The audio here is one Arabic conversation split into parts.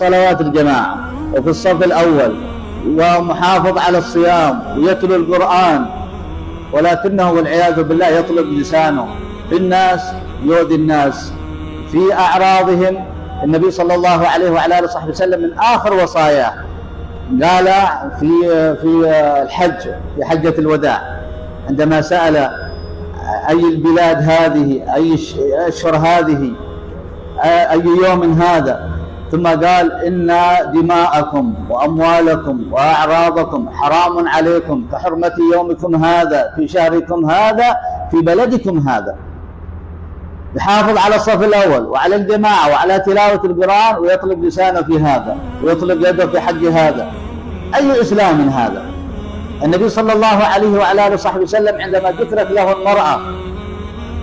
صلوات الجماعة وفي الصف الأول ومحافظ على الصيام ويتلو القرآن، ولكنه والعياذ بالله يطلب لسانه في الناس، يؤذي الناس في أعراضهم. النبي صلى الله عليه وعلى آله وصحبه وسلم من آخر وصاياه قال في الحج، في حجة الوداع، عندما سأل أي البلاد هذه، أي أشهر هذه، أي يوم هذا، ثم قال إن دماءكم وأموالكم وأعراضكم حرام عليكم كحرمة يومكم هذا في شهركم هذا في بلدكم هذا. يحافظ على الصف الأول وعلى الجماعة وعلى تلاوة القرآن ويطلب لسانه في هذا ويطلب يده في حج هذا. أي إسلام هذا؟ النبي صلى الله عليه وعلى آله وصحبه وسلم عندما ذكرت له المرأة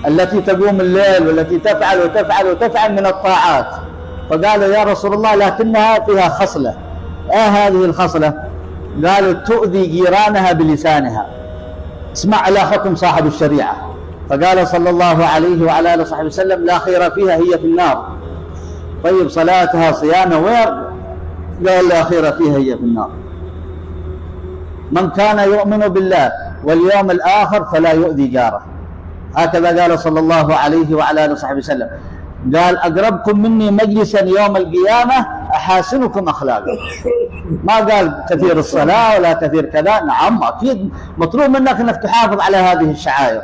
التي تقوم الليل والتي تفعل وتفعل وتفعل من الطاعات، فقال يا رسول الله لكنها فيها خصلة، هذه الخصلة؟ قال تؤذي جيرانها بلسانها. اسمع على حكم صاحب الشريعة. فقال صلى الله عليه وعلى آله وصحبه وسلم لا خير فيها، هي في النار. طيب صلاتها صيامها وير؟ قال لا خير فيها، هي في النار. من كان يؤمن بالله واليوم الآخر فلا يؤذي جاره، هكذا قال صلى الله عليه وعلى آله وصحبه وسلم. قال أقربكم مني مجلسا يوم القيامة أحاسنكم أخلاقا. ما قال كثير الصلاة ولا كثير كذا، نعم أكيد مطلوب منك أنك تحافظ على هذه الشعائر،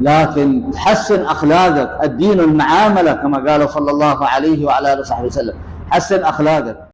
لكن تحسن أخلاقك، الدين المعاملة كما قال صلى الله عليه وعلى آله وصحبه وسلم، حسن أخلاقك.